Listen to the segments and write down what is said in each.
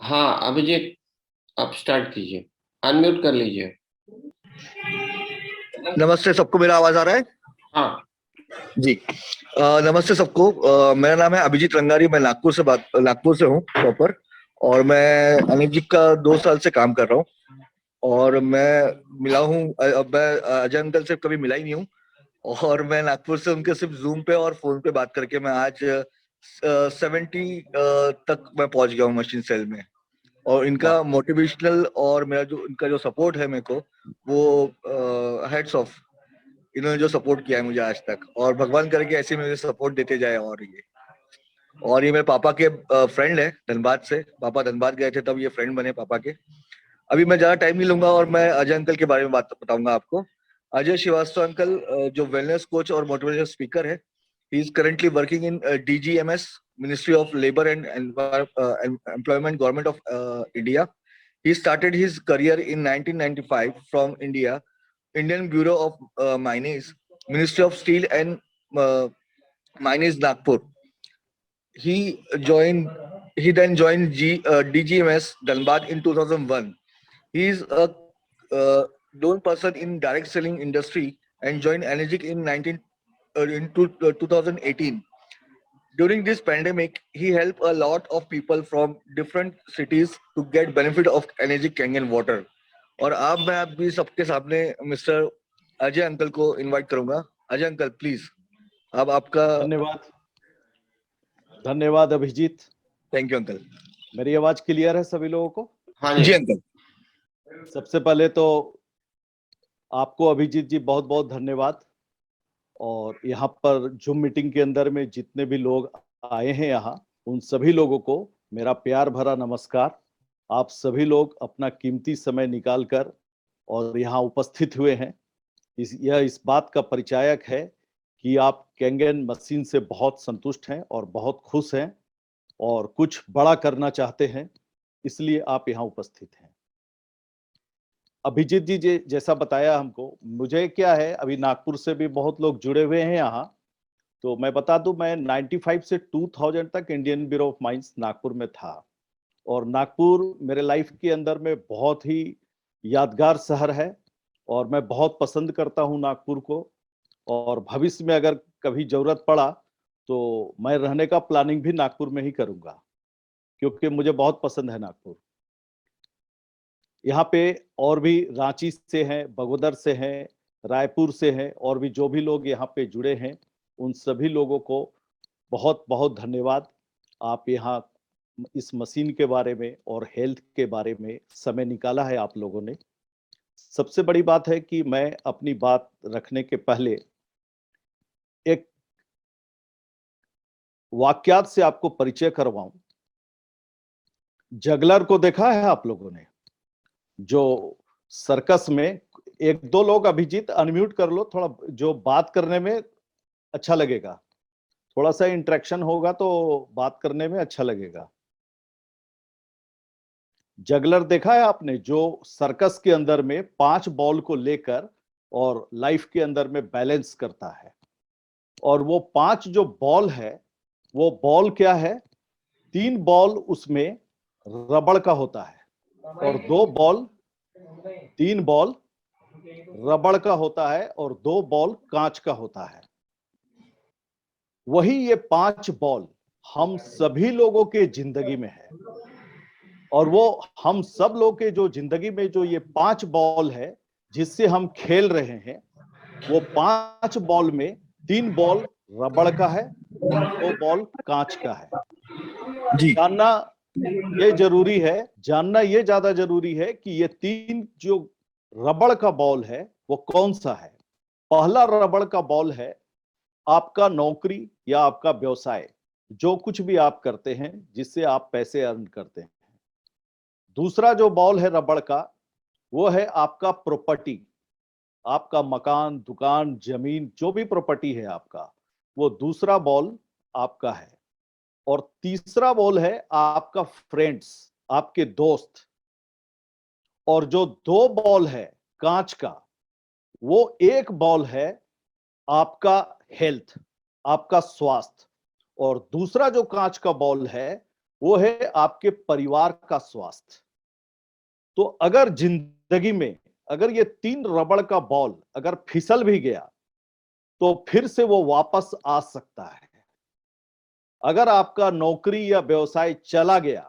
हाँ अभिजीत, आप स्टार्ट कीजिए, अनम्यूट कर लीजिए। नमस्ते सबको, मेरा आवाज आ रहा है? हाँ। जी। नमस्ते सबको। मेरा नाम है अभिजीत रंगारी। मैं नागपुर से हूँ प्रॉपर। और मैं अनिल जी का 2 साल से काम कर रहा हूँ। और मैं मिला हूँ, अब मैं अजय अंकल से कभी मिला ही नहीं हूँ। और मैं नागपुर से उनके सिर्फ जूम पे और फोन पे बात करके मैं आज 70 तक मैं पहुंच गया हूँ मशीन सेल में। और वाह। इनका मोटिवेशनल और मेरा जो इनका जो सपोर्ट है मेरे को, वो हेड्स ऑफ। इन्होंने जो सपोर्ट किया है मुझे आज तक, और भगवान करे कि ऐसे मुझे सपोर्ट देते जाए। और ये मेरे पापा के फ्रेंड है धनबाद से। पापा धनबाद गए थे तब ये फ्रेंड बने पापा के। अभी मैं ज्यादा टाइम नहीं लूंगा और मैं अजय अंकल के बारे में बात बताऊंगा आपको। अजय श्रीवास्तव अंकल जो वेलनेस कोच और मोटिवेशनल स्पीकर है। He is currently working in DGMS, ministry of labour and employment, government of India. He started his career in 1995 from Indian Bureau of Mines, Ministry of Steel and Mines, Nagpur. He joined. He then joined DGMS Dhanbad in 2001. He is a known person in direct selling industry and joined Energic in 2018. During this pandemic, he helped a lot of people from different cities to get benefit of Energic Kangen water. और अब मैं अभी सबके सामने mister Ajay uncle को invite करूंगा। Ajay uncle please, अब आपका। धन्यवाद। धन्यवाद अभिजीत। Thank you uncle. मेरी आवाज क्लियर है सभी लोगों को? हाँ जी जी। अंकल। सबसे पहले तो आपको अभिजीत जी बहुत बहुत धन्यवाद। और यहाँ पर जूम मीटिंग के अंदर में जितने भी लोग आए हैं यहाँ, उन सभी लोगों को मेरा प्यार भरा नमस्कार। आप सभी लोग अपना कीमती समय निकाल कर और यहाँ उपस्थित हुए हैं। यह इस बात का परिचायक है कि आप कैंगन मशीन से बहुत संतुष्ट हैं और बहुत खुश हैं और कुछ बड़ा करना चाहते हैं, इसलिए आप यहाँ उपस्थित हैं। अभिजीत जी जैसा बताया हमको, मुझे क्या है, अभी नागपुर से भी बहुत लोग जुड़े हुए हैं यहाँ। तो मैं बता दूं, मैं 95 से 2000 तक Indian bureau of mines Nagpur में था। और नागपुर मेरे लाइफ के अंदर में बहुत ही यादगार शहर है और मैं बहुत पसंद करता हूँ नागपुर को। और भविष्य में अगर कभी जरूरत पड़ा तो मैं रहने का प्लानिंग भी नागपुर में ही करूंगा, क्योंकि मुझे बहुत पसंद है नागपुर। यहाँ पे और भी रांची से हैं, बगोदर से हैं, रायपुर से हैं, और भी जो भी लोग यहाँ पे जुड़े हैं, उन सभी लोगों को बहुत बहुत धन्यवाद। आप यहाँ इस मशीन के बारे में और हेल्थ के बारे में समय निकाला है आप लोगों ने। सबसे बड़ी बात है कि मैं अपनी बात रखने के पहले एक वाक्यात से आपको परिचय करवाऊं। जगलर को देखा है आप लोगों ने? जो सर्कस में, एक दो लोग अभिजीत अनम्यूट कर लो थोड़ा, जो बात करने में अच्छा लगेगा, थोड़ा सा इंटरेक्शन होगा तो बात करने में अच्छा लगेगा। जगलर देखा है आपने? जो सर्कस के अंदर में 5 बॉल को लेकर और लाइफ के अंदर में बैलेंस करता है। और वो 5 जो बॉल है, वो बॉल क्या है? 3 बॉल उसमें रबड़ का होता है और 3 बॉल रबड़ का होता है और 2 बॉल कांच का होता है। वही ये 5 बॉल हम सभी लोगों के जिंदगी में है। और वो हम सब लोग के जो जिंदगी में जो ये 5 बॉल है जिससे हम खेल रहे हैं, वो 5 बॉल में 3 बॉल रबड़ का है और 2 बॉल कांच का है। जी। जानना ये ज्यादा जरूरी है कि ये 3 जो रबड़ का बॉल है वो कौन सा है। पहला रबड़ का बॉल है आपका नौकरी या आपका व्यवसाय, जो कुछ भी आप करते हैं जिससे आप पैसे अर्न करते हैं। दूसरा जो बॉल है रबड़ का, वो है आपका प्रॉपर्टी, आपका मकान, दुकान, जमीन, जो भी प्रॉपर्टी है आपका, वो दूसरा बॉल आपका है। और तीसरा बॉल है आपका फ्रेंड्स, आपके दोस्त। और जो 2 बॉल है कांच का, वो एक बॉल है आपका हेल्थ, आपका स्वास्थ्य। और दूसरा जो कांच का बॉल है वो है आपके परिवार का स्वास्थ्य। तो अगर जिंदगी में अगर ये 3 रबड़ का बॉल अगर फिसल भी गया तो फिर से वो वापस आ सकता है। अगर आपका नौकरी या व्यवसाय चला गया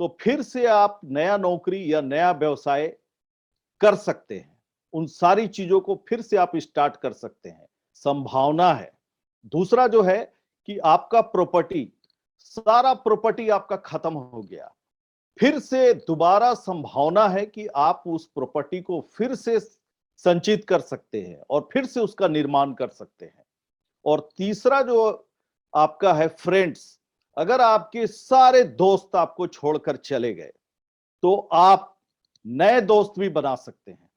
तो फिर से आप नया नौकरी या नया व्यवसाय कर सकते हैं। उन सारी चीजों को फिर से आप स्टार्ट कर सकते हैं, संभावना है। दूसरा जो है कि आपका प्रॉपर्टी, सारा प्रॉपर्टी आपका खत्म हो गया, फिर से दोबारा संभावना है कि आप उस प्रॉपर्टी को फिर से संचित कर सकते हैं और फिर से उसका निर्माण कर सकते हैं। और तीसरा जो आपका है फ्रेंड्स, अगर आपके सारे दोस्त आपको छोड़कर चले गए तो आप नए दोस्त भी बना सकते हैं।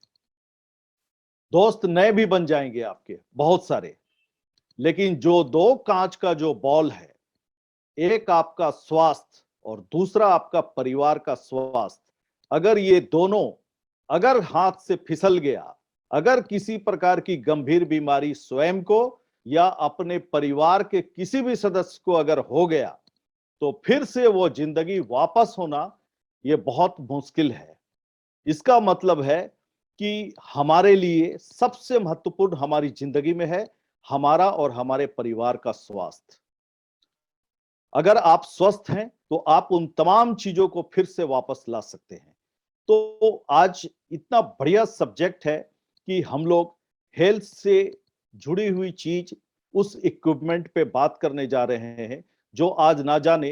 दोस्त नए भी बन जाएंगे आपके बहुत सारे। लेकिन जो 2 कांच का जो बॉल है, एक आपका स्वास्थ्य और दूसरा आपका परिवार का स्वास्थ्य, अगर ये दोनों अगर हाथ से फिसल गया, अगर किसी प्रकार की गंभीर बीमारी स्वयं को या अपने परिवार के किसी भी सदस्य को अगर हो गया तो फिर से वो जिंदगी वापस होना ये बहुत मुश्किल है। इसका मतलब है कि हमारे लिए सबसे महत्वपूर्ण हमारी जिंदगी में है हमारा और हमारे परिवार का स्वास्थ्य। अगर आप स्वस्थ हैं तो आप उन तमाम चीजों को फिर से वापस ला सकते हैं। तो आज इतना बढ़िया सब्जेक्ट है कि हम लोग हेल्थ से जुड़ी हुई चीज, उस इक्विपमेंट पे बात करने जा रहे हैं जो आज ना जाने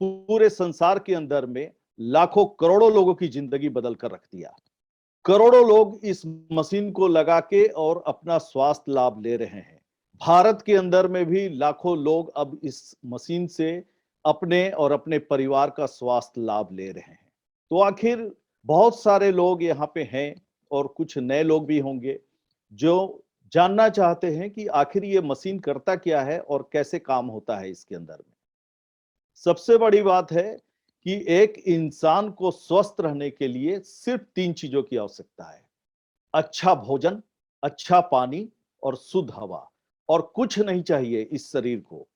पूरे संसार के अंदर में लाखों करोड़ों लोगों की जिंदगी बदल कर रख दिया। करोड़ों लोग इस मशीन को लगा के और अपना स्वास्थ्य लाभ ले रहे हैं। भारत के अंदर में भी लाखों लोग अब इस मशीन से अपने और अपने परिवार का स्वास्थ्य लाभ ले रहे हैं। तो आखिर बहुत सारे लोग यहाँ पे हैं और कुछ नए लोग भी होंगे जो जानना चाहते हैं कि आखिर ये मशीन करता क्या है और कैसे काम होता है इसके अंदर में। सबसे बड़ी बात है कि एक इंसान को स्वस्थ रहने के लिए सिर्फ 3 चीजों की आवश्यकता है। अच्छा भोजन, अच्छा पानी और शुद्ध हवा, और कुछ नहीं चाहिए इस शरीर को।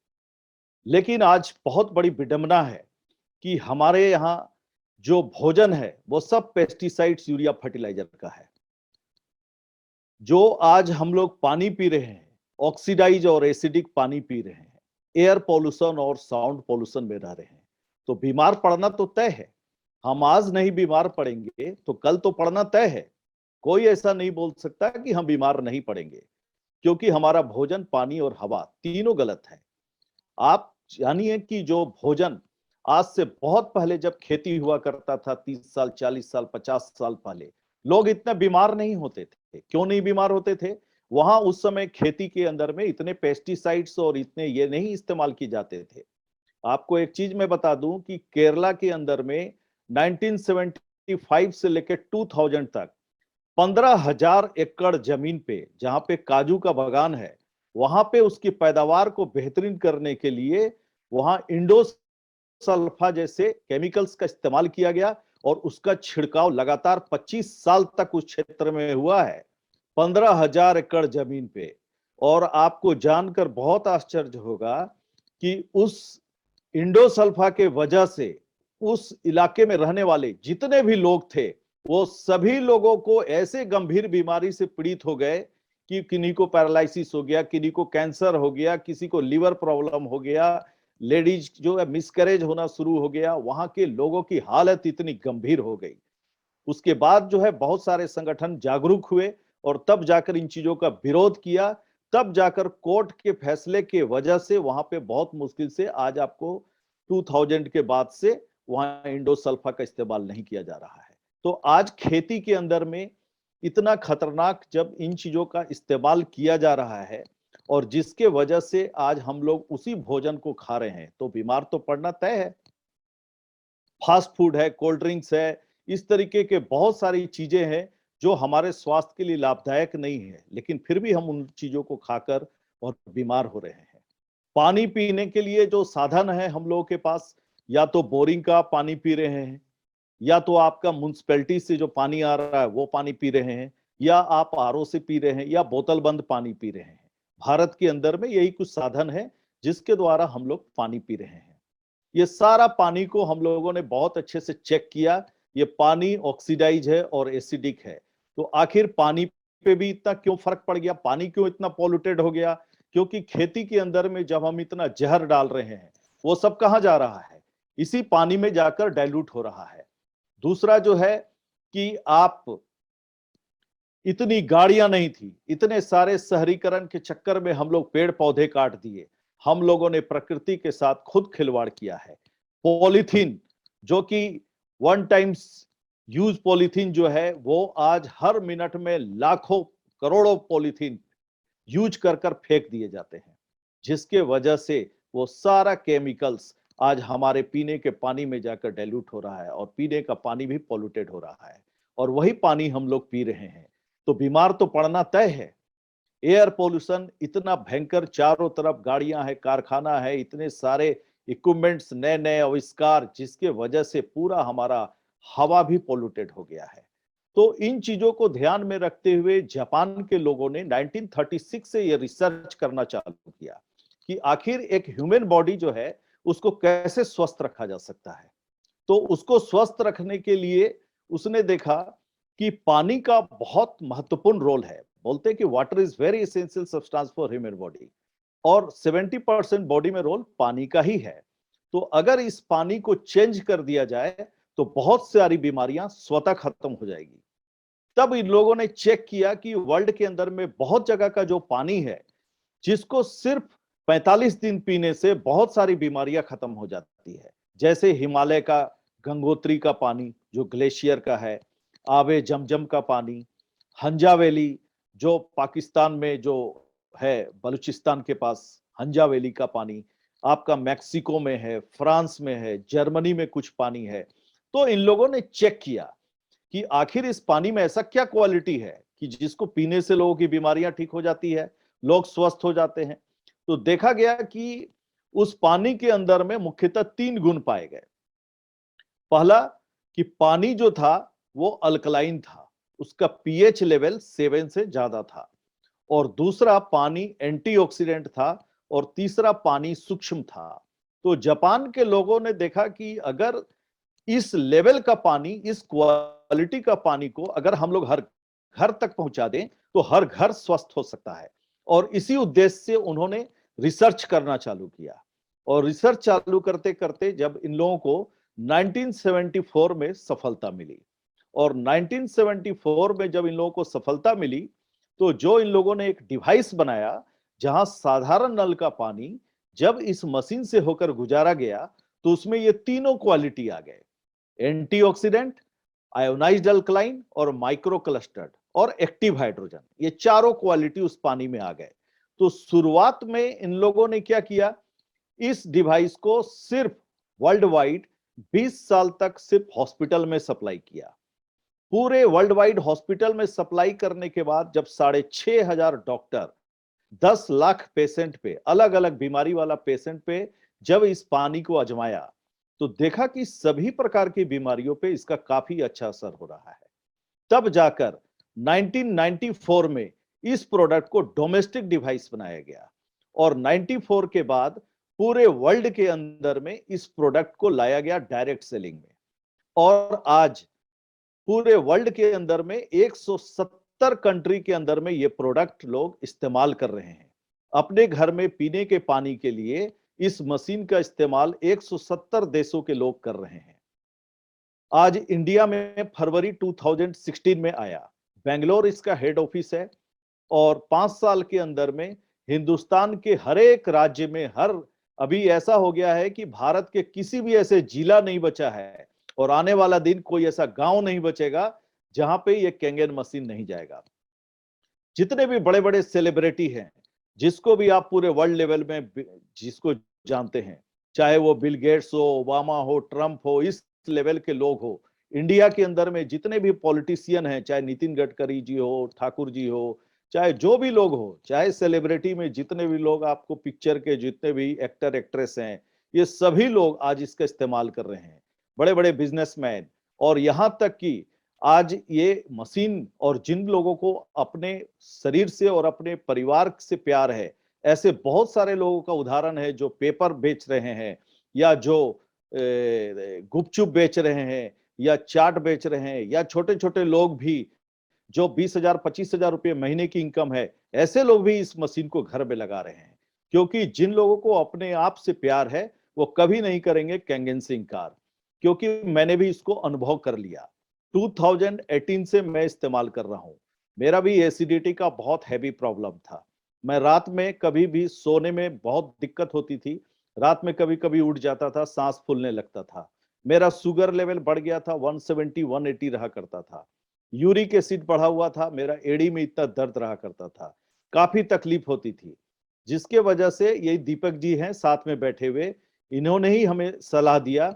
लेकिन आज बहुत बड़ी विडंबना है कि हमारे यहाँ जो भोजन है वो सब पेस्टिसाइड्स, यूरिया, फर्टिलाइजर का है। जो आज हम लोग पानी पी रहे हैं, ऑक्सीडाइज और एसिडिक पानी पी रहे हैं, एयर पॉल्यूशन और साउंड पॉल्यूशन में रह रहे हैं, तो बीमार पड़ना तो तय है। हम आज नहीं बीमार पड़ेंगे तो कल तो पड़ना तय है। कोई ऐसा नहीं बोल सकता कि हम बीमार नहीं पड़ेंगे, क्योंकि हमारा भोजन, पानी और हवा तीनों गलत है। आप जानिए कि जो भोजन आज से बहुत पहले जब खेती हुआ करता था, 30 साल, 40 साल, 50 साल पहले, लोग इतने बीमार नहीं होते थे। क्यों नहीं बीमार होते थे? वहां उस समय खेती के अंदर में इतने पेस्टिसाइड्स और इतने ये नहीं इस्तेमाल किए जाते थे। आपको एक चीज मैं बता दूं कि केरला के अंदर में 1975 से लेकर 2000 तक 15,000 एकड़ जमीन पे, जहां पे काजू का बागान है, वहां पे उसकी पैदावार को बेहतरीन करने के लिए वहां इंडोसल्फा जैसे केमिकल्स का इस्तेमाल किया गया और उसका छिड़काव लगातार 25 साल तक उस क्षेत्र में हुआ है, 15,000 एकड़ जमीन पे। और आपको जानकर बहुत आश्चर्य होगा कि उस इंडोसल्फा के वजह से उस इलाके में रहने वाले जितने भी लोग थे, वो सभी लोगों को ऐसे गंभीर बीमारी से पीड़ित हो गए कि किन्हीं को पैरालिसिस हो गया, किन्हीं को कैंसर हो गया, किसी को लिवर प्रॉब्लम हो गया, लेडीज जो है मिसकैरेज होना शुरू हो गया। वहां के लोगों की हालत इतनी गंभीर हो गई। उसके बाद जो है बहुत सारे संगठन जागरूक हुए और तब जाकर इन चीजों का विरोध किया। तब जाकर कोर्ट के फैसले के वजह से वहां पे बहुत मुश्किल से आज आपको 2000 के बाद से वहां इंडोसल्फा का इस्तेमाल नहीं किया जा रहा है। तो आज खेती के अंदर में इतना खतरनाक जब इन चीजों का इस्तेमाल किया जा रहा है और जिसके वजह से आज हम लोग उसी भोजन को खा रहे हैं, तो बीमार तो पड़ना तय है। फास्ट फूड है, कोल्ड ड्रिंक्स है, इस तरीके के बहुत सारी चीजें हैं जो हमारे स्वास्थ्य के लिए लाभदायक नहीं है, लेकिन फिर भी हम उन चीजों को खाकर और बीमार हो रहे हैं। पानी पीने के लिए जो साधन है हम लोगों के पास, या तो बोरिंग का पानी पी रहे हैं, या तो आपका म्युनिसिपैलिटी से जो पानी आ रहा है वो पानी पी रहे हैं, या आप आरओ से पी रहे हैं, या बोतल बंद पानी पी रहे हैं। भारत के अंदर में यही कुछ साधन है जिसके द्वारा हम लोग पानी पी रहे हैं। ये सारा पानी को हम लोगों ने बहुत अच्छे से चेक किया, ये पानी ऑक्सीडाइज है और एसिडिक है। तो आखिर पानी पे भी इतना क्यों फर्क पड़ गया, पानी क्यों इतना पॉल्यूटेड हो गया? क्योंकि खेती के अंदर में जब हम इतना जहर डाल रहे हैं, वो सब कहाँ जा रहा है? इसी पानी में जाकर डाइल्यूट हो रहा है। दूसरा जो है कि आप, इतनी गाड़ियां नहीं थी, इतने सारे शहरीकरण के चक्कर में हम लोग पेड़ पौधे काट दिए, हम लोगों ने प्रकृति के साथ खुद खिलवाड़ किया है। पॉलीथीन, जो कि वन टाइम्स यूज पॉलीथीन जो है, वो आज हर मिनट में लाखों करोड़ों पॉलीथीन यूज कर कर फेंक दिए जाते हैं, जिसके वजह से वो सारा केमिकल्स आज हमारे पीने के पानी में जाकर डाइल्यूट हो रहा है और पीने का पानी भी पॉल्यूटेड हो रहा है, और वही पानी हम लोग पी रहे हैं। तो बीमार तो पड़ना तय है। एयर पोल्यूशन इतना भयंकर, चारों तरफ गाड़ियां है, कारखाना है, इतने सारे इक्विपमेंट्स, नए नए आविष्कार, जिसके वजह से पूरा हमारा हवा भी पोल्यूटेड हो गया है। तो इन चीजों को ध्यान में रखते हुए जापान के लोगों ने 1936 से ये रिसर्च करना चालू किया कि आखिर एक ह्यूमन बॉडी जो है उसको कैसे स्वस्थ रखा जा सकता है। तो उसको स्वस्थ रखने के लिए उसने देखा कि पानी का बहुत महत्वपूर्ण रोल है। बोलते हैं कि water is very essential substance for human body, और 70% बॉडी में रोल पानी का ही है। तो अगर इस पानी को चेंज कर दिया जाए तो बहुत सारी बीमारियां स्वतः खत्म हो जाएगी। तब इन लोगों ने चेक किया कि वर्ल्ड के अंदर में बहुत जगह का जो पानी है, जिसको सिर्फ 45 दिन पीने से बहुत सारी बीमारियां खत्म हो जाती है। जैसे हिमालय का गंगोत्री का पानी जो ग्लेशियर का है, आबे जमजम का पानी, हंजा वैली जो पाकिस्तान में जो है, बलूचिस्तान के पास हंजा वैली का पानी, आपका मैक्सिको में है, फ्रांस में है, जर्मनी में कुछ पानी है। तो इन लोगों ने चेक किया कि आखिर इस पानी में ऐसा क्या क्वालिटी है कि जिसको पीने से लोगों की बीमारियां ठीक हो जाती है, लोग स्वस्थ हो जाते हैं। तो देखा गया कि उस पानी के अंदर में मुख्यतः 3 गुण पाए गए। पहला कि पानी जो था वो अल्कलाइन था, उसका पीएच लेवल 7 से ज्यादा था, और दूसरा पानी एंटीऑक्सीडेंट था, और तीसरा पानी सूक्ष्म था। तो जापान के लोगों ने देखा कि अगर इस लेवल का पानी, इस क्वालिटी का पानी को अगर हम लोग हर घर तक पहुंचा दें तो हर घर स्वस्थ हो सकता है। और इसी उद्देश्य से उन्होंने रिसर्च करना चालू किया, और रिसर्च चालू करते करते जब इन लोगों को 1974 में सफलता मिली, और 1974 में जब इन लोगों को सफलता मिली, तो जो इन लोगों ने एक डिवाइस बनाया जहां साधारण नल का पानी जब इस मशीन से होकर गुजारा गया तो उसमें ये तीनों क्वालिटी आ गए, एंटीऑक्सीडेंट, आयोनाइज्ड अल्कलाइन और माइक्रो क्लस्टर्ड और एक्टिव हाइड्रोजन। ये चारों क्वालिटी उस पानी में आ गए। तो शुरुआत में इन लोगों ने क्या किया, इस डिवाइस को सिर्फ वर्ल्ड वाइड 20 साल तक सिर्फ हॉस्पिटल में सप्लाई किया। पूरे वर्ल्ड वाइड हॉस्पिटल में सप्लाई करने के बाद जब 6,500 डॉक्टर 10 लाख पेशेंट पे, अलग अलग बीमारी वाला पेशेंट पे जब इस पानी को आजमाया, तो देखा कि सभी प्रकार की बीमारियों पे इसका काफी अच्छा असर हो रहा है। तब जाकर 1994 में इस प्रोडक्ट को डोमेस्टिक डिवाइस बनाया गया, और 94 के बाद पूरे वर्ल्ड के अंदर में इस प्रोडक्ट को लाया गया डायरेक्ट सेलिंग में, और आज पूरे वर्ल्ड के अंदर में 170 कंट्री के अंदर में ये प्रोडक्ट लोग इस्तेमाल कर रहे हैं। अपने घर में पीने के पानी के लिए इस मशीन का इस्तेमाल 170 देशों के लोग कर रहे हैं। आज इंडिया में फरवरी 2016 में आया, बेंगलोर इसका हेड ऑफिस है, और 5 साल के अंदर में हिंदुस्तान के हर एक राज्य में, अभी ऐसा हो गया है कि भारत के किसी भी ऐसे जिला नहीं बचा है, और आने वाला दिन कोई ऐसा गांव नहीं बचेगा जहां पे ये कैंगन मशीन नहीं जाएगा। जितने भी बड़े बड़े सेलिब्रिटी हैं, जिसको भी आप पूरे वर्ल्ड लेवल में जिसको जानते हैं, चाहे वो बिल गेट्स हो, ओबामा हो, ट्रंप हो, इस लेवल के लोग हो, इंडिया के अंदर में जितने भी पॉलिटिशियन हैं, चाहे नितिन गडकरी जी हो, ठाकुर जी हो, चाहे जो भी लोग हो, चाहे सेलिब्रिटी में जितने भी लोग आपको पिक्चर के जितने भी एक्टर एक्ट्रेस हैं, ये सभी लोग आज इसका इस्तेमाल कर रहे हैं, बड़े बड़े बिजनेसमैन। और यहां तक कि आज ये मशीन, और जिन लोगों को अपने शरीर से और अपने परिवार से प्यार है, ऐसे बहुत सारे लोगों का उदाहरण है जो पेपर बेच रहे हैं, या जो गुपचुप बेच रहे हैं या चाट बेच रहे हैं या छोटे छोटे लोग भी जो 20,000 25,000 रुपये महीने की इनकम है, ऐसे लोग भी इस मशीन को घर में लगा रहे हैं। क्योंकि जिन लोगों को अपने आप से प्यार है वो कभी नहीं करेंगे कैंगेंसिंग कार, क्योंकि मैंने भी इसको अनुभव कर लिया। 2018 से मैं इस्तेमाल कर रहा हूं। मेरा भी एसिडिटी का बहुत हैवी प्रॉब्लम था। मैं रात में कभी भी सोने में बहुत दिक्कत होती थी। रात में कभी कभी उठ जाता था, सांस फूलने लगता था। मेरा शुगर लेवल बढ़ गया था, 170 180 रहा करता था। यूरिक एसिड बढ़ा हुआ था, मेरा एड़ी में इतना दर्द रहा करता था, काफी तकलीफ होती थी। जिसके वजह से यही दीपक जी हैं साथ में बैठे हुए, इन्होंने ही हमें सलाह दिया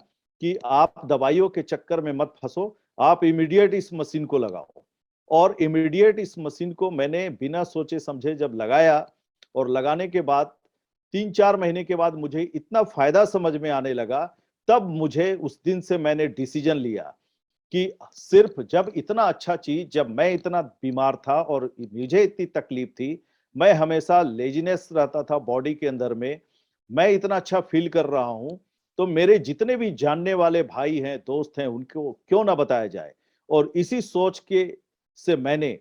कि आप दवाइयों के चक्कर में मत फंसो, आप इमीडिएट इस मशीन को लगाओ। और इमीडिएट इस मशीन को मैंने बिना सोचे समझे जब लगाया, और लगाने के बाद 3-4 महीने के बाद मुझे इतना फायदा समझ में आने लगा, तब मुझे उस दिन से मैंने डिसीजन लिया कि सिर्फ जब इतना अच्छा चीज, जब मैं इतना बीमार था और मुझे इतनी तकलीफ थी, मैं हमेशा लेजीनेस रहता था बॉडी के अंदर में, मैं इतना अच्छा फील कर रहा हूं, तो मेरे जितने भी जानने वाले भाई हैं, दोस्त हैं, उनको क्यों ना बताया जाए। और इसी सोच के से मैंने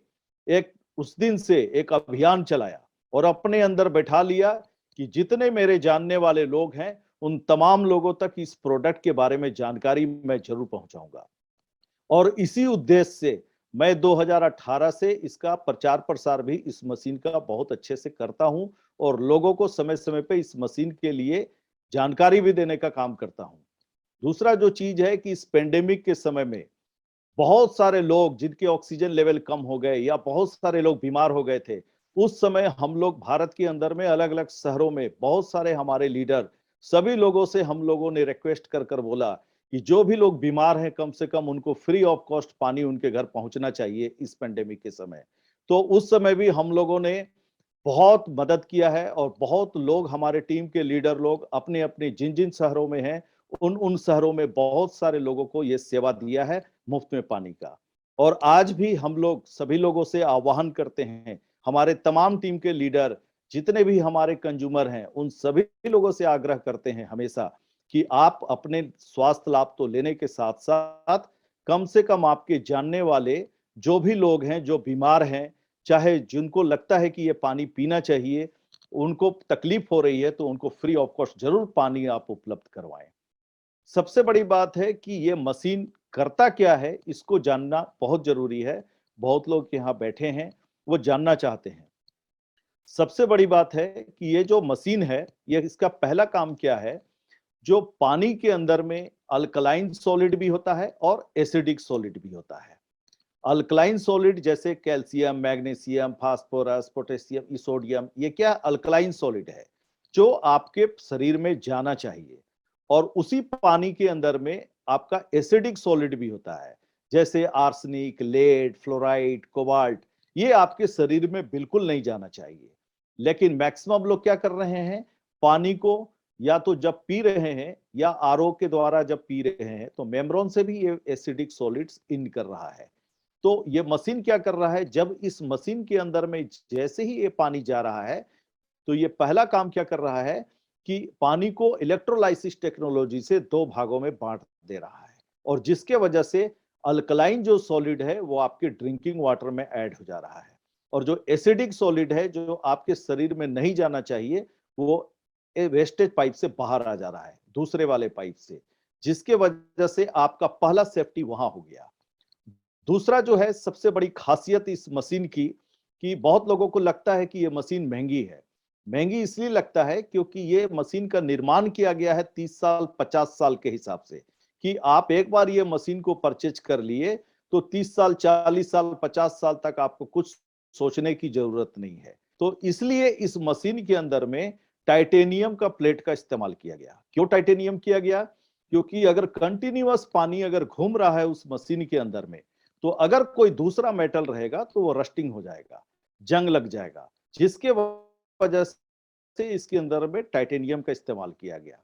एक उस दिन से एक अभियान चलाया और अपने अंदर बैठा लिया कि जितने मेरे जानने वाले लोग हैं, उन तमाम लोगों तक इस प्रोडक्ट के बारे में जानकारी मैं जरूर पहुंचाऊंगा। और इसी उद्देश्य से मैं 2018 से इसका प्रचार प्रसार भी इस मशीन का बहुत अच्छे से करता हूं और लोगों को समय समय पे इस मशीन के लिए जानकारी भी देने का काम करता हूं। दूसरा जो चीज है कि इस पेंडेमिक के समय में बहुत सारे लोग जिनके ऑक्सीजन लेवल कम हो गए या बहुत सारे लोग बीमार हो गए थे, उस समय हम लोग भारत के अंदर में अलग अलग शहरों में बहुत सारे हमारे लीडर, सभी लोगों से हम लोगों ने रिक्वेस्ट कर कर बोला कि जो भी लोग बीमार हैं कम से कम उनको फ्री ऑफ कॉस्ट पानी उनके घर पहुंचना चाहिए इस पेंडेमिक के समय। तो उस समय भी हम लोगों ने बहुत मदद किया है और बहुत लोग, हमारे टीम के लीडर लोग अपने अपने जिन जिन शहरों में हैं, उन उन शहरों में बहुत सारे लोगों को ये सेवा दिया है मुफ्त में पानी का। और आज भी हम लोग सभी लोगों से आह्वान करते हैं, हमारे तमाम टीम के लीडर, जितने भी हमारे कंज्यूमर हैं, उन सभी लोगों से आग्रह करते हैं हमेशा कि आप अपने स्वास्थ्य लाभ तो लेने के साथ साथ कम से कम आपके जानने वाले जो भी लोग हैं जो बीमार हैं, चाहे जिनको लगता है कि ये पानी पीना चाहिए, उनको तकलीफ हो रही है, तो उनको फ्री ऑफ कॉस्ट जरूर पानी आप उपलब्ध करवाएं। सबसे बड़ी बात है कि ये मशीन करता क्या है, इसको जानना बहुत जरूरी है। बहुत लोग यहाँ बैठे हैं, वो जानना चाहते हैं। सबसे बड़ी बात है कि ये जो मशीन है, ये इसका पहला काम क्या है, जो पानी के अंदर में अल्कलाइन सॉलिड भी होता है और एसिडिक सॉलिड भी होता है। अल्कलाइन सॉलिड जैसे calcium, magnesium, phosphorus, potassium, sodium, ये क्या अल्कलाइन सॉलिड है जो आपके शरीर में जाना चाहिए। और उसी पानी के अंदर में आपका एसिडिक सॉलिड भी होता है, जैसे आर्सेनिक, लेड, फ्लोराइड, कोबाल्ट, ये आपके शरीर में बिल्कुल नहीं जाना चाहिए। लेकिन मैक्सिमम लोग क्या कर रहे हैं, पानी को या तो जब पी रहे हैं या आरओ के द्वारा जब पी रहे हैं, तो मेम्ब्रेन से भी ये एसिडिक सॉलिड्स इन कर रहा है। तो ये मशीन क्या कर रहा है, जब इस मशीन के अंदर में जैसे ही ये पानी जा रहा है, तो ये पहला काम क्या कर रहा है कि पानी को इलेक्ट्रोलाइसिस टेक्नोलॉजी से 2 भागों में बांट दे रहा है, और जिसके वजह से अल्कलाइन जो सॉलिड है वो आपके ड्रिंकिंग वाटर में ऐड हो जा रहा है, और जो एसिडिक सॉलिड है जो आपके शरीर में नहीं जाना चाहिए, वो वेस्टेज पाइप से बाहर आ जा रहा है, दूसरे वाले पाइप से, जिसके वजह से आपका पहला सेफ्टी वहां हो गया। दूसरा जो है सबसे बड़ी खासियत इस मशीन की, कि बहुत लोगों को लगता है कि ये मशीन महंगी है। महंगी इसलिए लगता है क्योंकि ये मशीन का निर्माण किया गया है 30 साल 50 साल के हिसाब से, कि आप एक बार ये मशीन को परचेज कर लिए तो 30 साल 40 साल 50 साल तक आपको कुछ सोचने की जरूरत नहीं है। तो इसलिए इस मशीन के अंदर में टाइटेनियम का प्लेट का इस्तेमाल किया गया। क्यों टाइटेनियम किया गया? क्योंकि अगर कंटिन्यूअस पानी अगर घूम रहा है उस मशीन के अंदर में, तो अगर कोई दूसरा मेटल रहेगा तो वो रस्टिंग हो जाएगा, जंग लग जाएगा, जिसके वजह से इसके अंदर में टाइटेनियम का इस्तेमाल किया गया।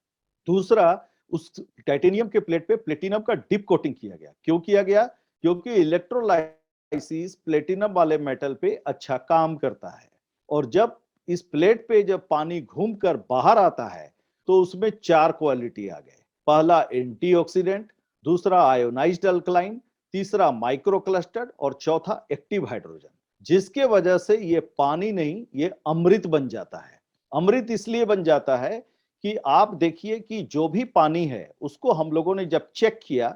दूसरा, उस टाइटेनियम के प्लेट पे प्लेटिनम का डिप कोटिंग किया गया। क्यों किया गया? क्योंकि इलेक्ट्रोलाइसिस प्लेटिनम वाले मेटल पे अच्छा काम करता है, और जब इस प्लेट पे जब पानी घूमकर बाहर आता है तो उसमें 4 क्वालिटी आ गए। पहला एंटीऑक्सीडेंट, दूसरा आयोनाइज्ड अल्कलाइन, तीसरा माइक्रो क्लस्टर्ड और चौथा एक्टिव हाइड्रोजन, जिसके वजह से ये पानी नहीं, ये अमृत बन जाता है। अमृत इसलिए बन जाता है कि आप देखिए कि जो भी पानी है उसको हम लोगों ने जब चेक किया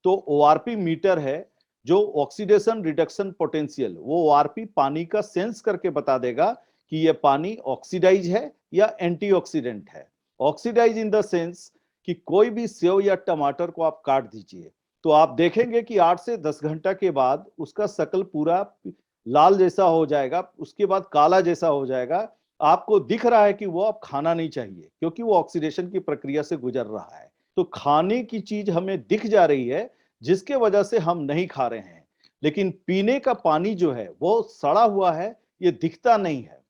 तो ओआरपी मीटर है जो ऑक्सीडेशन रिडक्शन पोटेंशियल, वो ओआरपी पानी का सेंस करके बता देगा कि ये पानी ऑक्सीडाइज है या एंटीऑक्सीडेंट है। ऑक्सीडाइज इन द सेंस कि कोई भी सेव या टमाटर को आप काट दीजिए तो आप देखेंगे कि 8 से 10 घंटा के बाद उसका शकल पूरा लाल जैसा हो जाएगा, उसके बाद काला जैसा हो जाएगा। आपको दिख रहा है कि वो अब खाना नहीं चाहिए क्योंकि वो ऑक्सीडेशन की प्रक्रिया से गुजर रहा है। तो खाने की चीज हमें दिख जा रही है जिसके वजह से हम नहीं खा रहे हैं, लेकिन पीने का पानी जो है वो सड़ा हुआ है, ये दिखता नहीं है।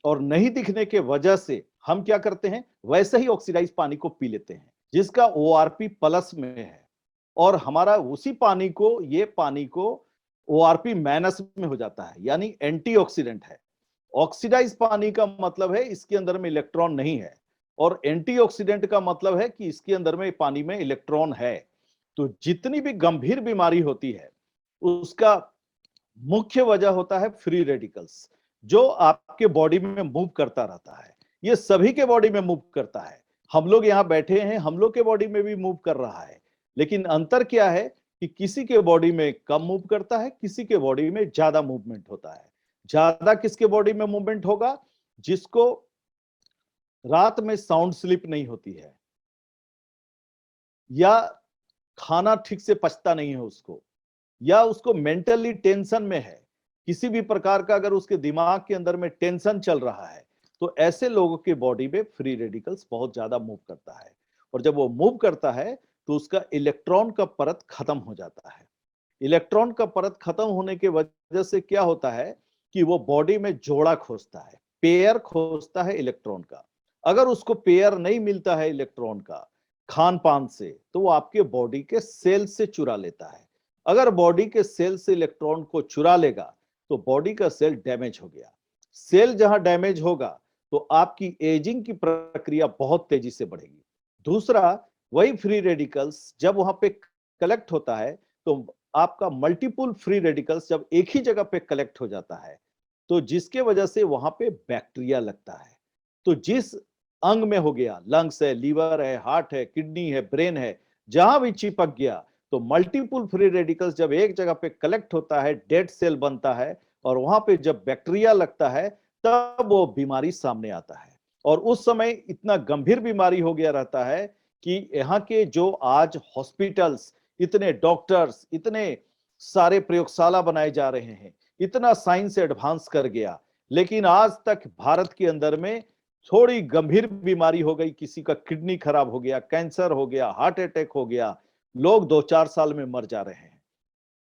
और नहीं दिखने के वजह से हम क्या करते हैं, वैसे ही ऑक्सीडाइज पानी को पी लेते हैं जिसका ओआरपी प्लस में है, और हमारा उसी पानी को, ये पानी को ओआरपी माइनस में हो जाता है, यानी एंटीऑक्सीडेंट है। ऑक्सीडाइज पानी का मतलब है इसके अंदर में इलेक्ट्रॉन नहीं है, और एंटीऑक्सीडेंट का मतलब है कि इसके अंदर में पानी में इलेक्ट्रॉन है। तो जितनी भी गंभीर बीमारी होती है उसका मुख्य वजह होता है फ्री रेडिकल्स, जो आपके बॉडी में मूव करता रहता है। ये सभी के बॉडी में मूव करता है। हम लोग यहाँ बैठे हैं, हम लोग के बॉडी में भी मूव कर रहा है, लेकिन अंतर क्या है कि किसी के बॉडी में कम मूव करता है, किसी के बॉडी में ज्यादा मूवमेंट होता है। ज्यादा किसके बॉडी में मूवमेंट होगा? जिसको रात में साउंड स्लीप नहीं होती है, या खाना ठीक से पचता नहीं है उसको, या उसको मेंटली टेंशन में है, किसी भी प्रकार का अगर उसके दिमाग के अंदर में टेंशन चल रहा है, तो ऐसे लोगों के बॉडी में फ्री रेडिकल्स बहुत ज्यादा मूव करता है। और जब वो मूव करता है तो उसका इलेक्ट्रॉन का परत खत्म हो जाता है। इलेक्ट्रॉन का परत खत्म होने के वजह से क्या होता है कि वो बॉडी में जोड़ा खोजता है, पेयर खोजता है इलेक्ट्रॉन का। अगर उसको पेयर नहीं मिलता है इलेक्ट्रॉन का खान पान से, तो वो आपके बॉडी के सेल से चुरा लेता है। अगर बॉडी के सेल से इलेक्ट्रॉन को चुरा लेगा तो बॉडी का सेल डैमेज हो गया। सेल जहां डैमेज होगा तो आपकी एजिंग की प्रक्रिया बहुत तेजी से बढ़ेगी। दूसरा, वही फ्री रेडिकल्स जब वहां पे कलेक्ट होता है तो आपका मल्टीपल फ्री रेडिकल्स जब एक ही जगह पे कलेक्ट हो जाता है तो जिसके वजह से वहां पे बैक्टीरिया लगता है। तो जिस अंग में हो गया, लंग्स है, लीवर है, हार्ट है, किडनी है, ब्रेन है, जहां भी चिपक गया तो मल्टीपल फ्री रेडिकल्स जब एक जगह पे कलेक्ट होता है, डेड सेल बनता है, और वहां पे जब बैक्टीरिया लगता है तब वो बीमारी सामने आता है। और उस समय इतना गंभीर बीमारी हो गया रहता है कि यहाँ के जो आज हॉस्पिटल्स, इतने डॉक्टर्स, इतने सारे प्रयोगशाला बनाए जा रहे हैं, इतना साइंस एडवांस कर गया, लेकिन आज तक भारत के अंदर में थोड़ी गंभीर बीमारी हो गई, किसी का किडनी खराब हो गया, कैंसर हो गया, हार्ट अटैक हो गया, लोग 2-4 साल में मर जा रहे हैं।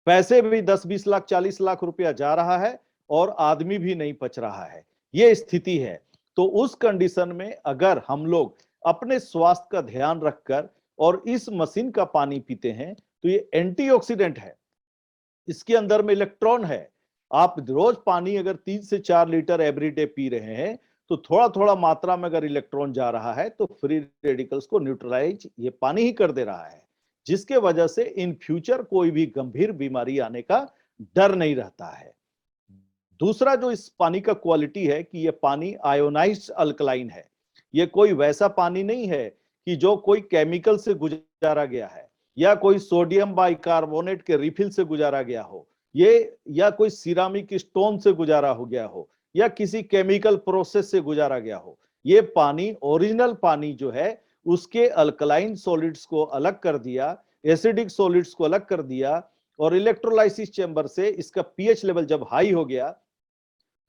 पैसे भी 10-20 लाख 40 लाख रुपया जा रहा है और आदमी भी नहीं बच रहा है। ये स्थिति है। तो उस कंडीशन में अगर हम लोग अपने स्वास्थ्य का ध्यान रखकर और इस मशीन का पानी पीते हैं तो ये एंटीऑक्सीडेंट है, इसके अंदर में इलेक्ट्रॉन है। आप रोज पानी अगर 3 से 4 लीटर एवरीडे पी रहे हैं तो थोड़ा थोड़ा मात्रा में अगर इलेक्ट्रॉन जा रहा है तो फ्री रेडिकल्स को न्यूट्रलाइज ये पानी ही कर दे रहा है, जिसके वजह से इन फ्यूचर कोई भी गंभीर बीमारी आने का डर नहीं रहता है। दूसरा जो इस पानी का क्वालिटी है कि ये पानी आयोनाइज्ड अल्कलाइन है। ये कोई वैसा पानी नहीं है कि जो कोई केमिकल से गुजारा गया है या कोई सोडियम बाइकार्बोनेट के रिफिल से गुजारा गया हो, ये या कोई सिरामिक स्टोन से गुजारा हो गया हो या किसी केमिकल प्रोसेस से गुजारा गया हो। ये पानी, ओरिजिनल पानी जो है उसके अल्कलाइन सॉलिड्स को अलग कर दिया, एसिडिक सॉलिड्स को अलग कर दिया, और इलेक्ट्रोलाइसिस चेंबर से इसका पीएच लेवल जब हाई हो गया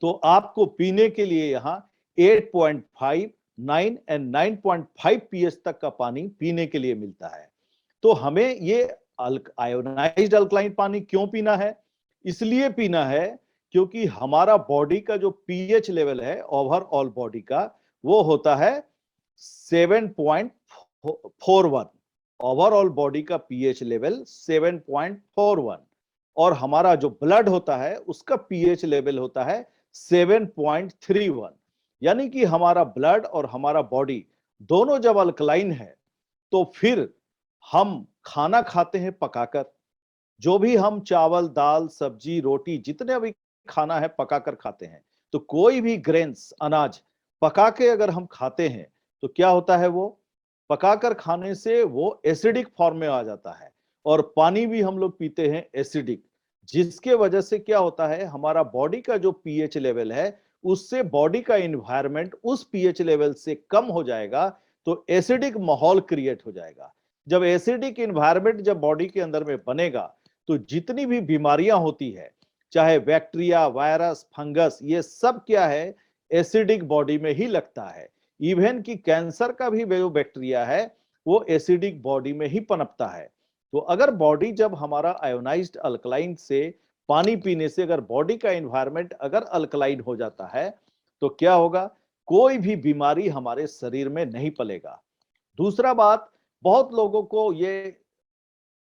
तो आपको पीने के लिए यहाँ 8.5, 9 एंड 9.5 पीएच तक का पानी पीने के लिए मिलता है। तो हमें ये आयोनाइज्ड अल्कलाइन पानी क्यों पीना है? इसलिए पीना है क्योंकि हमारा बॉडी का जो पीएच लेवल है ओवरऑल बॉडी का वो होता है 7.41। ओवरऑल बॉडी का पीएच लेवल 7.41, और हमारा जो ब्लड होता है उसका पीएच लेवल होता है 7.31। यानी कि हमारा ब्लड और हमारा बॉडी दोनों जब अल्कलाइन है तो फिर हम खाना खाते हैं पकाकर। जो भी हम चावल, दाल, सब्जी, रोटी जितने भी खाना है पकाकर खाते हैं। तो कोई भी ग्रेन्स, अनाज पका के अगर हम खाते हैं तो क्या होता है, वो पकाकर खाने से वो एसिडिक फॉर्म में आ जाता है। और पानी भी हम लोग पीते हैं एसिडिक, जिसके वजह से क्या होता है, हमारा बॉडी का जो पीएच लेवल है उससे बॉडी का एनवायरनमेंट उस पीएच लेवल से कम हो जाएगा, तो एसिडिक माहौल क्रिएट हो जाएगा। जब एसिडिक एनवायरनमेंट जब बॉडी के अंदर में बनेगा तो जितनी भी बीमारियां होती है, चाहे बैक्टीरिया, वायरस, फंगस, ये सब क्या है, एसिडिक बॉडी में ही लगता है। इवन कि कैंसर का भी जो बैक्टीरिया है वो एसिडिक बॉडी में ही पनपता है। तो अगर बॉडी जब हमारा आयोनाइज्ड अल्कलाइन से पानी पीने से अगर बॉडी का एनवायरनमेंट अगर अल्कलाइन हो जाता है तो क्या होगा, कोई भी बीमारी हमारे शरीर में नहीं पलेगा। दूसरा बात, बहुत लोगों को ये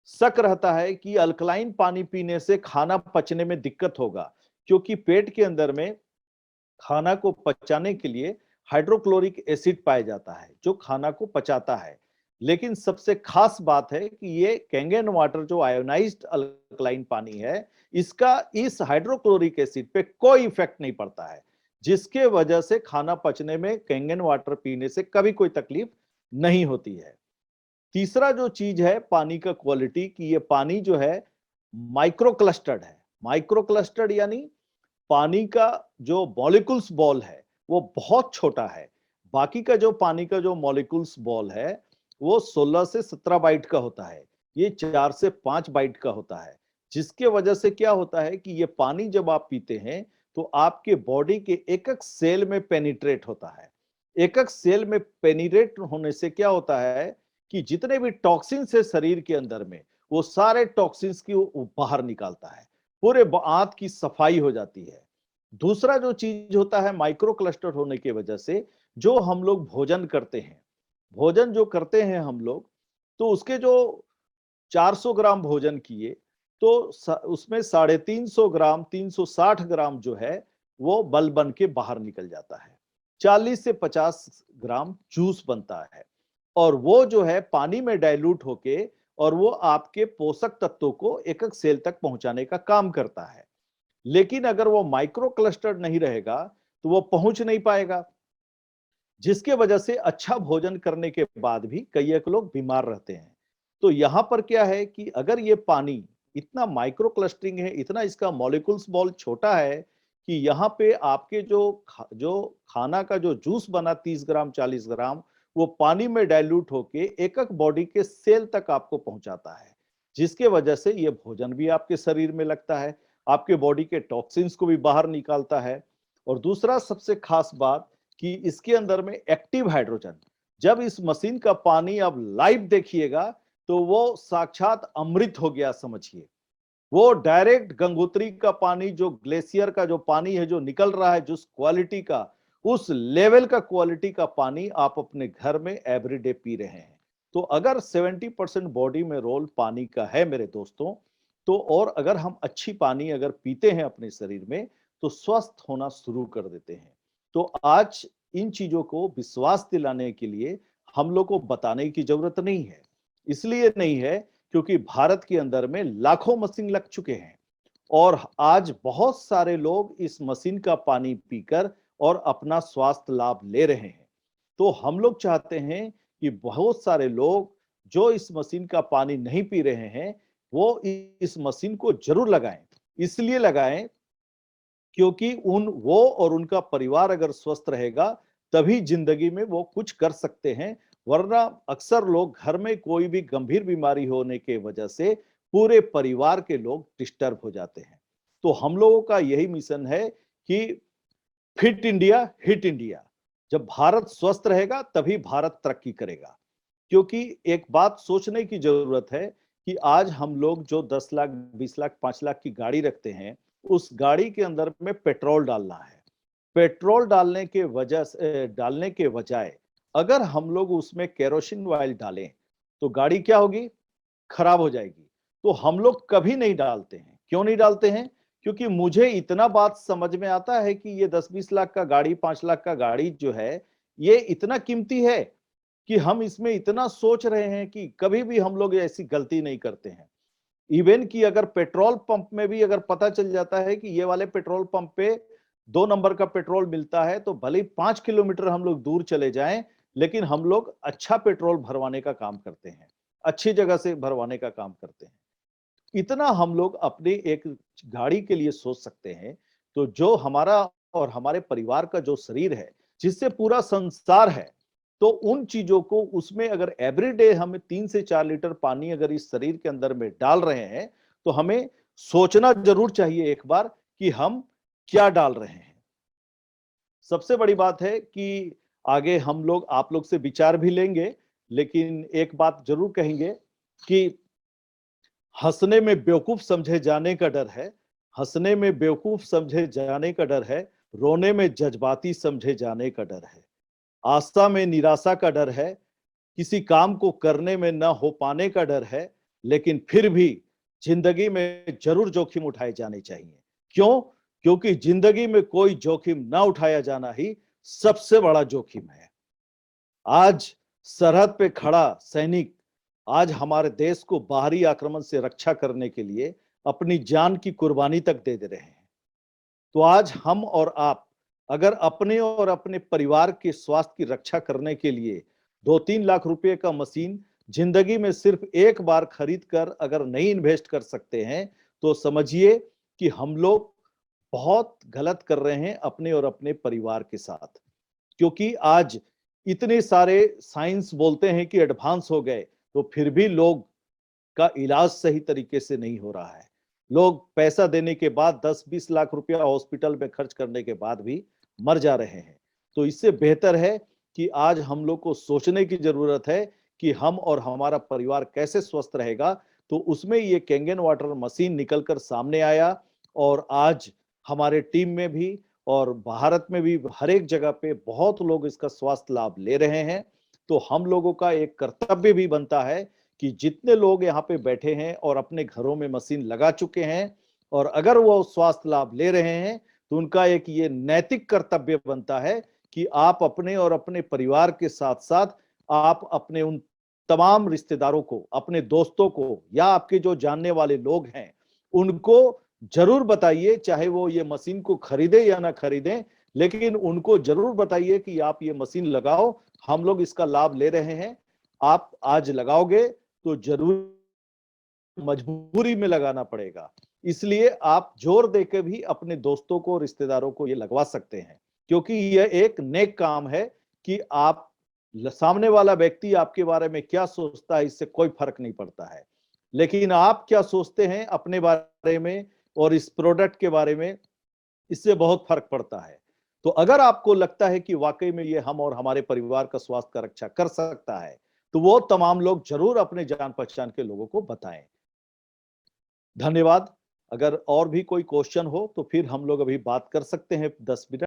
शक रहता है कि अल्कलाइन पानी पीने से खाना पचने में दिक्कत होगा, क्योंकि पेट के अंदर में खाना को पचाने के लिए हाइड्रोक्लोरिक एसिड पाया जाता है जो खाना को पचाता है। लेकिन सबसे खास बात है कि ये कैंगन वाटर जो आयोनाइज्ड अल्कलाइन पानी है, इसका इस हाइड्रोक्लोरिक एसिड पे कोई इफेक्ट नहीं पड़ता है, जिसके वजह से खाना पचने में कैंगन वाटर पीने से कभी कोई तकलीफ नहीं होती है। तीसरा जो चीज है पानी का क्वालिटी, कि ये पानी जो है माइक्रो क्लस्टर्ड है। माइक्रो क्लस्टर्ड यानी पानी का जो मॉलिक्यूल्स बॉल है वो बहुत छोटा है। बाकी का जो पानी का जो मॉलिक्यूल्स बॉल है वो 16 से 17 बाइट का होता है, ये 4 से 5 बाइट का होता है। जिसके वजह से क्या होता है कि ये पानी जब आप पीते हैं तो आपके बॉडी के एक एक सेल में पेनिट्रेट होता है। एक एक सेल में पेनिट्रेट होने से क्या होता है कि जितने भी टॉक्सिन्स है शरीर के अंदर में, वो सारे टॉक्सिन्स की वो बाहर निकालता है, पूरे आंत की सफाई हो जाती है। दूसरा जो चीज होता है माइक्रो क्लस्टर होने की वजह से, जो हम लोग भोजन करते हैं, भोजन जो करते हैं हम लोग, तो उसके जो 400 ग्राम भोजन किए तो उसमें 350 ग्राम, 360 ग्राम जो है वो बल बन के बाहर निकल जाता है। 40 से 50 ग्राम जूस बनता है और वो जो है पानी में डाइल्यूट होके और वो आपके पोषक तत्वों को एक एक सेल तक पहुंचाने का काम करता है। लेकिन अगर वो माइक्रो क्लस्टर नहीं रहेगा तो वो पहुंच नहीं पाएगा, जिसके वजह से अच्छा भोजन करने के बाद भी कई एक लोग बीमार रहते हैं। तो यहाँ पर क्या है कि अगर ये पानी इतना माइक्रो क्लस्टरिंग है, इतना इसका मॉलिक्यूल्स बॉल छोटा है कि यहाँ पे आपके जो खाना का जो जूस बना 30 ग्राम 40 ग्राम, वो पानी में डाइल्यूट होके एक एक बॉडी के सेल तक आपको पहुंचाता है, जिसके वजह से ये भोजन भी आपके शरीर में लगता है, आपके बॉडी के टॉक्सिन्स को भी बाहर निकालता है। और दूसरा सबसे खास बात कि इसके अंदर में एक्टिव हाइड्रोजन, जब इस मशीन का पानी आप लाइव देखिएगा तो वो साक्षात अमृत हो गया समझिए। वो डायरेक्ट गंगोत्री का पानी, जो ग्लेशियर का जो पानी है जो निकल रहा है, जिस क्वालिटी का, उस लेवल का क्वालिटी का पानी आप अपने घर में एवरीडे पी रहे हैं। तो अगर 70% बॉडी में रोल पानी का है मेरे दोस्तों, तो और अगर हम अच्छी पानी अगर पीते हैं अपने शरीर में तो स्वस्थ होना शुरू कर देते हैं। तो आज इन चीजों को विश्वास दिलाने के लिए हम लोग को बताने की जरूरत नहीं है। इसलिए नहीं है क्योंकि भारत के अंदर में लाखों मशीन लग चुके हैं और आज बहुत सारे लोग इस मशीन का पानी पीकर और अपना स्वास्थ्य लाभ ले रहे हैं। तो हम लोग चाहते हैं कि बहुत सारे लोग जो इस मशीन का पानी नहीं पी रहे हैं वो इस मशीन को जरूर लगाएं। इसलिए लगाएं क्योंकि वो और उनका परिवार अगर स्वस्थ रहेगा तभी जिंदगी में वो कुछ कर सकते हैं, वरना अक्सर लोग घर में कोई भी गंभीर बीमारी होने के वजह से पूरे परिवार के लोग डिस्टर्ब हो जाते हैं। तो हम लोगों का यही मिशन है कि फिट इंडिया हिट इंडिया। जब भारत स्वस्थ रहेगा तभी भारत तरक्की करेगा। क्योंकि एक बात सोचने की जरूरत है कि आज हम लोग जो 10 लाख 20 लाख 5 लाख की गाड़ी रखते हैं, उस गाड़ी के अंदर में पेट्रोल डालना है। पेट्रोल डालने के बजाय अगर हम लोग उसमें केरोसिन ऑयल डालें तो गाड़ी क्या होगी, खराब हो जाएगी। तो हम लोग कभी नहीं डालते हैं। क्यों नहीं डालते हैं? क्योंकि मुझे इतना बात समझ में आता है कि ये 10-20 लाख का गाड़ी, 5 लाख का गाड़ी जो है ये इतना कीमती है कि हम इसमें इतना सोच रहे हैं कि कभी भी हम लोग ऐसी गलती नहीं करते हैं। इवन कि अगर पेट्रोल पंप में भी अगर पता चल जाता है कि ये वाले पेट्रोल पंप पे 2 नंबर का पेट्रोल मिलता है, तो भले ही 5 किलोमीटर हम लोग दूर चले जाएं, लेकिन हम लोग अच्छा पेट्रोल भरवाने का काम करते हैं, अच्छी जगह से भरवाने का काम करते हैं। इतना हम लोग अपने एक गाड़ी के लिए सोच सकते हैं, तो जो हमारा और हमारे परिवार का जो शरीर है, जिससे पूरा संसार है, तो उन चीजों को उसमें अगर एवरीडे हम 3 से 4 लीटर पानी अगर इस शरीर के अंदर में डाल रहे हैं, तो हमें सोचना जरूर चाहिए एक बार कि हम क्या डाल रहे हैं। सबसे बड़ी बात है कि आगे हम लोग आप लोग से विचार भी लेंगे, लेकिन एक बात जरूर कहेंगे कि हंसने में बेवकूफ समझे जाने का डर है, हंसने में बेवकूफ समझे जाने का डर है, रोने में जज्बाती समझे जाने का डर है, आस्था में निराशा का डर है, किसी काम को करने में न हो पाने का डर है, लेकिन फिर भी जिंदगी में जरूर जोखिम उठाए जाने चाहिए। क्यों? क्योंकि जिंदगी में कोई जोखिम ना उठाया जाना ही सबसे बड़ा जोखिम है। आज सरहद पे खड़ा सैनिक आज हमारे देश को बाहरी आक्रमण से रक्षा करने के लिए अपनी जान की कुर्बानी तक दे रहे हैं। तो आज हम और आप अगर अपने और अपने परिवार के स्वास्थ्य की रक्षा करने के लिए 2-3 लाख रुपए का मशीन जिंदगी में सिर्फ एक बार खरीद कर अगर नहीं इन्वेस्ट कर सकते हैं, तो समझिए कि हम लोग बहुत गलत कर रहे हैं अपने और अपने परिवार के साथ। क्योंकि आज इतने सारे साइंस बोलते हैं कि एडवांस हो गए, तो फिर भी लोग का इलाज सही तरीके से नहीं हो रहा है। लोग पैसा देने के बाद 10-20 लाख रुपया हॉस्पिटल में खर्च करने के बाद भी मर जा रहे हैं। तो इससे बेहतर है कि आज हम लोग को सोचने की जरूरत है कि हम और हमारा परिवार कैसे स्वस्थ रहेगा। तो उसमें ये कैंगन वाटर मशीन निकलकर सामने आया और आज हमारे टीम में भी और भारत में भी हर एक जगह पे बहुत लोग इसका स्वास्थ्य लाभ ले रहे हैं। तो हम लोगों का एक कर्तव्य भी बनता है कि जितने लोग यहाँ पे बैठे हैं और अपने घरों में मशीन लगा चुके हैं और अगर वो स्वास्थ्य लाभ ले रहे हैं, तो उनका एक ये नैतिक कर्तव्य बनता है कि आप अपने और अपने परिवार के साथ साथ आप अपने उन तमाम रिश्तेदारों को, अपने दोस्तों को या आपके जो जानने वाले लोग हैं, उनको जरूर बताइए, चाहे वो ये मशीन को खरीदे या ना खरीदें, लेकिन उनको जरूर बताइए कि आप ये मशीन लगाओ, हम लोग इसका लाभ ले रहे हैं। आप आज लगाओगे तो जरूर मजबूरी में लगाना पड़ेगा। इसलिए आप जोर देकर भी अपने दोस्तों को, रिश्तेदारों को ये लगवा सकते हैं, क्योंकि यह एक नेक काम है कि आप सामने वाला व्यक्ति आपके बारे में क्या सोचता है, इससे कोई फर्क नहीं पड़ता है, लेकिन आप क्या सोचते हैं अपने बारे में और इस प्रोडक्ट के बारे में, इससे बहुत फर्क पड़ता है। तो अगर आपको लगता है कि वाकई में ये हम और हमारे परिवार का स्वास्थ्य का रक्षा कर सकता है, तो वो तमाम लोग जरूर अपने जान पहचान के लोगों को बताएं। धन्यवाद। अगर और भी कोई क्वेश्चन हो तो फिर हम लोग अभी बात कर सकते हैं 10 मिनट।